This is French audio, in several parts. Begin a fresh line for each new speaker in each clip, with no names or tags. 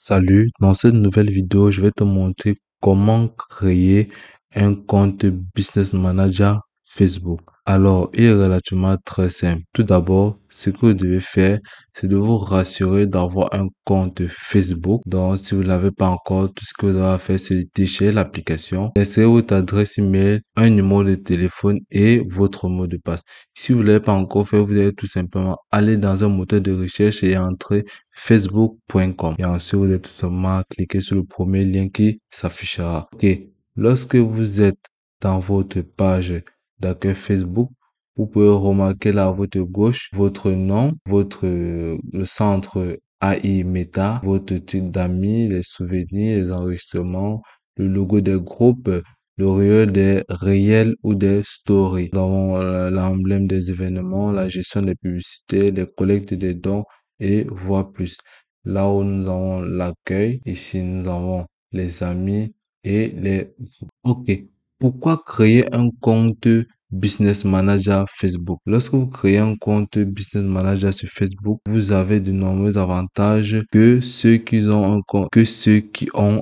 Salut, dans cette nouvelle vidéo, je vais te montrer comment créer un compte Business Manager Facebook. Alors, il est relativement très simple. Tout d'abord, ce que vous devez faire, c'est de vous rassurer d'avoir un compte Facebook. Donc, si vous ne l'avez pas encore, tout ce que vous avez à faire, c'est de télécharger l'application, insérer votre adresse email, un numéro de téléphone et votre mot de passe. Si vous ne l'avez pas encore fait, vous allez tout simplement aller dans un moteur de recherche et entrer facebook.com. Et ensuite, vous allez tout simplement cliquer sur le premier lien qui s'affichera. Ok. Lorsque vous êtes dans votre page d'accueil Facebook, vous pouvez remarquer là à votre gauche votre nom, le centre AI Meta, votre titre d'amis, les souvenirs, les enregistrements, le logo des groupes, le réel des réels ou des stories. Nous avons l'emblème des événements, la gestion des publicités, les collectes des dons et voir plus. Là où nous avons l'accueil, ici nous avons les amis et les groupes. Ok. Pourquoi créer un compte Business Manager Facebook? Lorsque vous créez un compte Business Manager sur Facebook, vous avez de nombreux avantages que ceux qui ont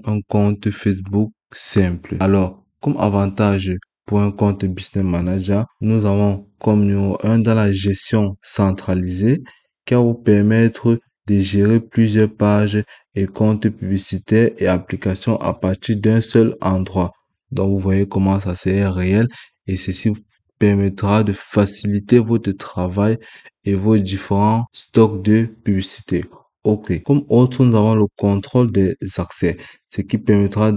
un compte Facebook simple. Alors, comme avantage pour un compte Business Manager, nous avons comme numéro 1 dans la gestion centralisée qui va vous permettre de gérer plusieurs pages et comptes publicitaires et applications à partir d'un seul endroit. Donc, vous voyez comment ça c'est réel et ceci vous permettra de faciliter votre travail et vos différents stocks de publicité. Ok. Comme autre, nous avons le contrôle des accès, ce qui permettra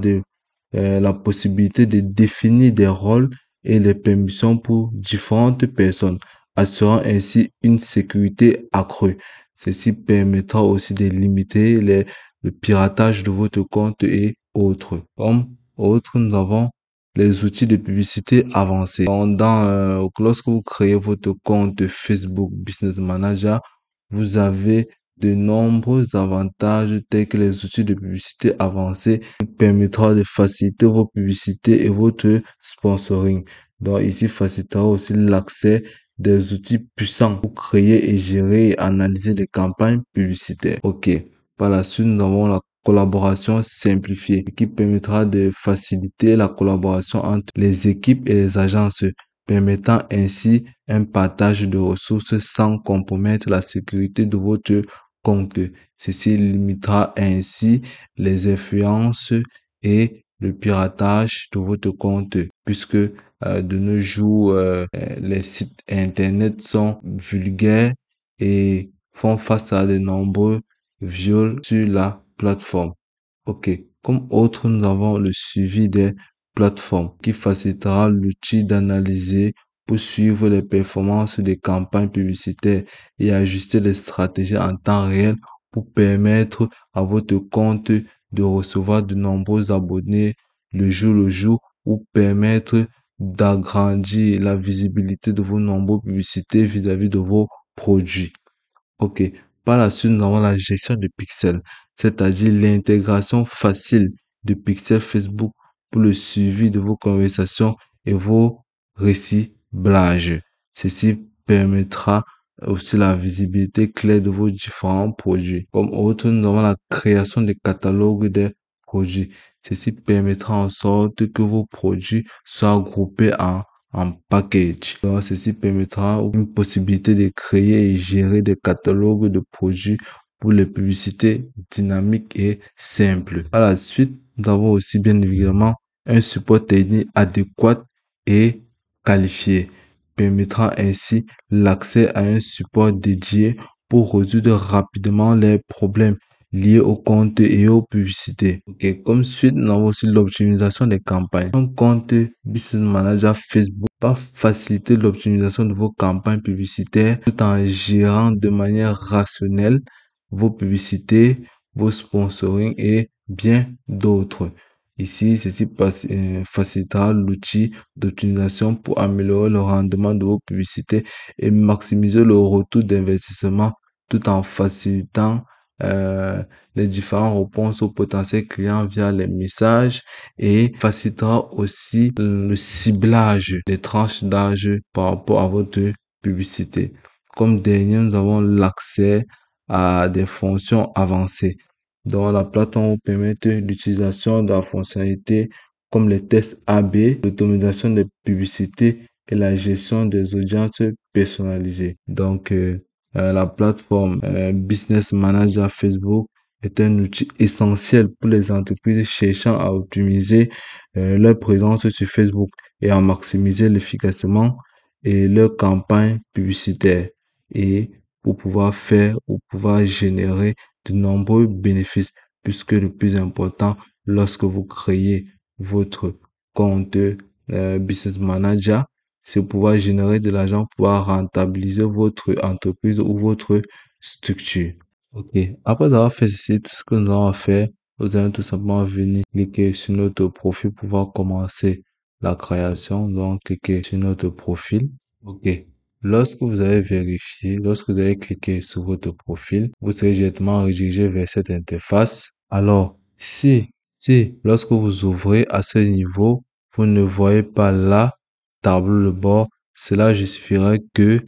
la possibilité de définir des rôles et les permissions pour différentes personnes, assurant ainsi une sécurité accrue. Ceci permettra aussi de limiter le piratage de votre compte et autres. Comme autres, nous avons les outils de publicité avancés. Lorsque vous créez votre compte Facebook Business Manager, vous avez de nombreux avantages tels que les outils de publicité avancés qui permettra de faciliter vos publicités et votre sponsoring. Donc ici, facilitera aussi l'accès des outils puissants pour créer et gérer et analyser les campagnes publicitaires. Ok. Par la suite, nous avons la collaboration simplifiée qui permettra de faciliter la collaboration entre les équipes et les agences, permettant ainsi un partage de ressources sans compromettre la sécurité de votre compte. Ceci limitera ainsi les influences et le piratage de votre compte puisque de nos jours, les sites internet sont vulgaires et font face à de nombreux viols sur la plateforme. Ok. Comme autre, nous avons le suivi des plateformes qui facilitera l'outil d'analyser pour suivre les performances des campagnes publicitaires et ajuster les stratégies en temps réel pour permettre à votre compte de recevoir de nombreux abonnés le jour ou permettre d'agrandir la visibilité de vos nombreuses publicités vis-à-vis de vos produits. Ok. Par la suite, nous avons la gestion de pixels, c'est-à-dire l'intégration facile de pixels Facebook pour le suivi de vos conversations et vos réciblages. Ceci permettra aussi la visibilité claire de vos différents produits. Comme autre, nous avons la création des catalogues des produits. Ceci permettra en sorte que vos produits soient groupés en package. Donc, ceci permettra une possibilité de créer et gérer des catalogues de produits pour les publicités dynamiques et simples. Par la suite, nous avons aussi bien évidemment un support technique adéquat et qualifié, permettra ainsi l'accès à un support dédié pour résoudre rapidement les problèmes liés au compte et aux publicités. Ok, comme suite, nous avons aussi l'optimisation des campagnes. Un compte Business Manager Facebook va faciliter l'optimisation de vos campagnes publicitaires tout en gérant de manière rationnelle vos publicités, vos sponsoring et bien d'autres. Ici, ceci facilitera l'outil d'optimisation pour améliorer le rendement de vos publicités et maximiser le retour d'investissement tout en facilitant les différentes réponses aux potentiels clients via les messages et facilitera aussi le ciblage des tranches d'âge par rapport à votre publicité. Comme dernier, nous avons l'accès à des fonctions avancées. Donc, la plateforme vous permet l'utilisation de la fonctionnalité comme les tests A/B, l'automatisation des publicités et la gestion des audiences personnalisées. Donc, la plateforme Business Manager Facebook est un outil essentiel pour les entreprises cherchant à optimiser leur présence sur Facebook et à maximiser l'efficacement et leur campagne publicitaire et pour pouvoir faire ou pouvoir générer de nombreux bénéfices puisque le plus important lorsque vous créez votre compte Business Manager, c'est pouvoir générer de l'argent, pouvoir rentabiliser votre entreprise ou votre structure. Ok. Après avoir fait ceci, tout ce que nous allons faire, nous allons tout simplement venir cliquer sur notre profil pour pouvoir commencer la création. Donc, cliquez sur notre profil. Ok. Lorsque vous avez vérifié, lorsque vous avez cliqué sur votre profil, vous serez directement redirigé vers cette interface. Alors, si lorsque vous ouvrez à ce niveau, vous ne voyez pas la tableau de bord, cela justifierait que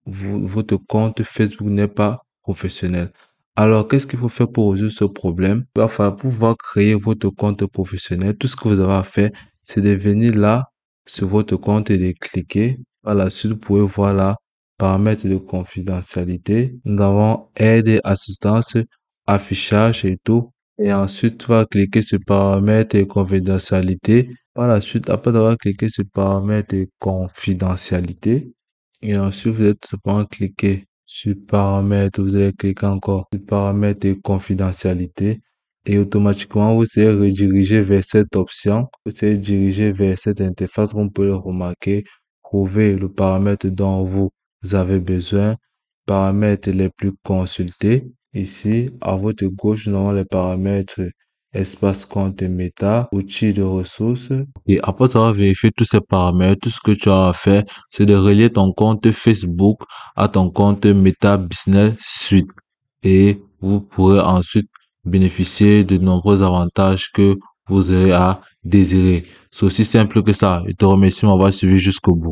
votre compte Facebook n'est pas professionnel. Alors, qu'est-ce qu'il faut faire pour résoudre ce problème? Il va falloir pouvoir créer votre compte professionnel. Tout ce que vous avez à faire, c'est de venir là sur votre compte et de cliquer. Par la suite, vous pouvez voir là, paramètres de confidentialité. Nous avons aide et assistance, affichage et tout. Et ensuite, tu vas cliquer sur paramètres et confidentialité. Par la suite, après avoir cliqué sur paramètres et confidentialité, et ensuite, vous allez tout simplement cliquer sur paramètres, vous allez cliquer encore sur paramètres et confidentialité et automatiquement, vous serez redirigé vers cette option. Vous serez dirigé vers cette interface, comme vous pouvez le remarquer. Trouvez le paramètre dont vous avez besoin, paramètres les plus consultés. Ici, à votre gauche, nous avons les paramètres espace compte méta, outils de ressources. Et après avoir vérifié tous ces paramètres, tout ce que tu as à faire, c'est de relier ton compte Facebook à ton compte Meta Business Suite. Et vous pourrez ensuite bénéficier de nombreux avantages que vous aurez à désirer. C'est aussi simple que ça. Je te remercie de m'avoir suivi jusqu'au bout.